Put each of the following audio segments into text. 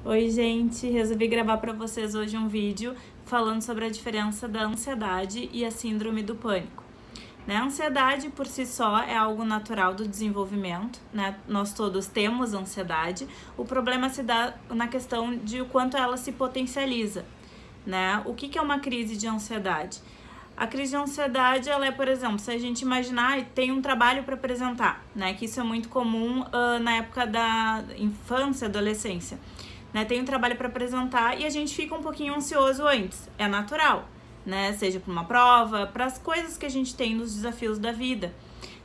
Oi, gente! Resolvi gravar para vocês hoje um vídeo falando sobre a diferença da ansiedade e a síndrome do pânico. A ansiedade, por si só, é algo natural do desenvolvimento, né? Nós todos temos ansiedade. O problema se dá na questão de o quanto ela se potencializa, né? O que é uma crise de ansiedade? A crise de ansiedade, ela é, por exemplo, se a gente imaginar, tem um trabalho para apresentar, né? Que isso é muito comum na época da infância, adolescência. Tem um trabalho para apresentar e a gente fica um pouquinho ansioso antes, é natural, né? Seja para uma prova, para as coisas que a gente tem nos desafios da vida,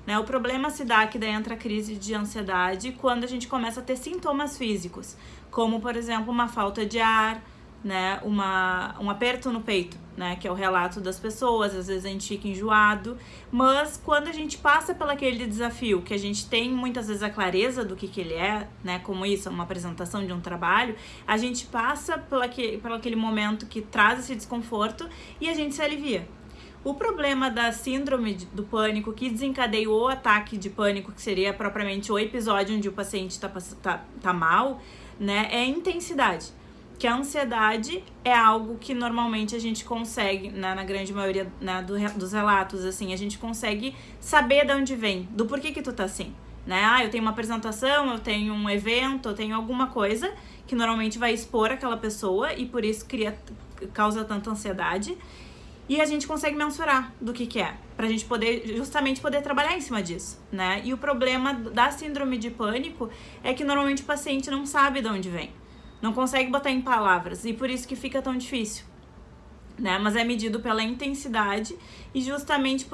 né? O problema se dá que daí entra a crise de ansiedade quando a gente começa a ter sintomas físicos, como por exemplo uma falta de ar, né? Um aperto no peito, né? Que é o relato das pessoas, às vezes a gente fica enjoado, mas quando a gente passa pelo aquele desafio, que a gente tem muitas vezes a clareza do que ele é, né? Como isso, uma apresentação de um trabalho, a gente passa pelo aquele momento que traz esse desconforto e a gente se alivia. O problema da síndrome do pânico, que desencadeia o ataque de pânico, que seria propriamente o episódio onde o paciente tá mal, né? É a intensidade. Que a ansiedade é algo que normalmente a gente consegue, né, na grande maioria, né, dos relatos, assim, a gente consegue saber de onde vem, do porquê que tu tá assim, né? Eu tenho uma apresentação, eu tenho um evento, eu tenho alguma coisa que normalmente vai expor aquela pessoa e por isso causa tanta ansiedade. E a gente consegue mensurar do que é, pra gente justamente poder trabalhar em cima disso, né? E o problema da síndrome de pânico é que normalmente o paciente não sabe de onde vem. Não consegue botar em palavras e por isso que fica tão difícil, né? Mas é medido pela intensidade e justamente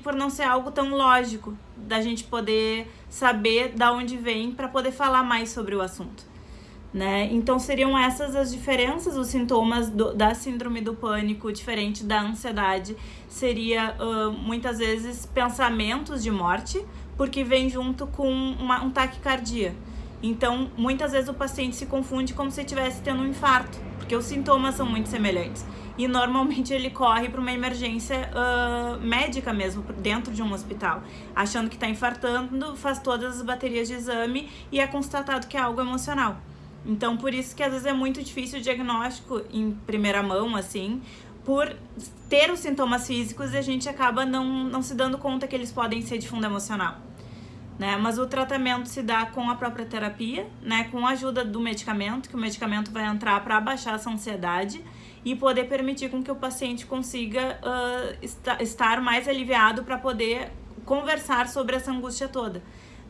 por não ser algo tão lógico da gente poder saber da onde vem para poder falar mais sobre o assunto, né? Então seriam essas as diferenças, os sintomas da síndrome do pânico, diferente da ansiedade, seria muitas vezes pensamentos de morte, porque vem junto com um taquicardia. Então, muitas vezes o paciente se confunde como se estivesse tendo um infarto, porque os sintomas são muito semelhantes. E normalmente ele corre para uma emergência médica mesmo, dentro de um hospital, achando que está infartando, faz todas as baterias de exame e é constatado que é algo emocional. Então, por isso que às vezes é muito difícil o diagnóstico em primeira mão, assim, por ter os sintomas físicos e a gente acaba não se dando conta que eles podem ser de fundo emocional. Né? Mas o tratamento se dá com a própria terapia, né? Com a ajuda do medicamento, que o medicamento vai entrar para abaixar essa ansiedade e poder permitir com que o paciente consiga estar mais aliviado para poder conversar sobre essa angústia toda.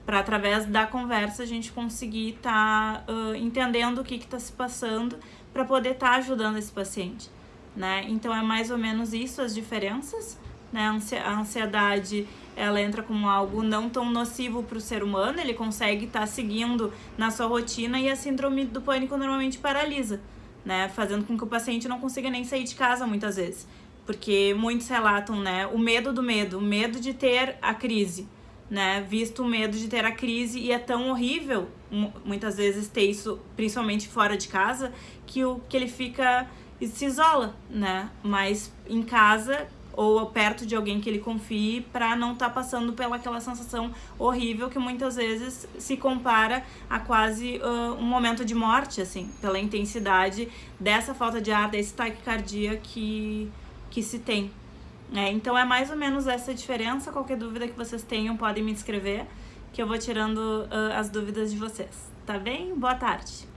Para através da conversa a gente conseguir estar entendendo o que está se passando para poder estar ajudando esse paciente, né? Então é mais ou menos isso as diferenças, né? A ansiedade, ela entra como algo não tão nocivo para o ser humano, ele consegue estar seguindo na sua rotina, e a síndrome do pânico normalmente paralisa, né? Fazendo com que o paciente não consiga nem sair de casa muitas vezes, porque muitos relatam, né, o medo de ter a crise, né? Visto o medo de ter a crise, e é tão horrível muitas vezes ter isso, principalmente fora de casa, que ele fica e se isola, né? Mas em casa ou perto de alguém que ele confie, para não estar passando pelaquela sensação horrível que muitas vezes se compara a quase um momento de morte, assim, pela intensidade dessa falta de ar, desse taquicardia que se tem. Então é mais ou menos essa diferença. Qualquer dúvida que vocês tenham, podem me escrever, que eu vou tirando as dúvidas de vocês, tá bem? Boa tarde!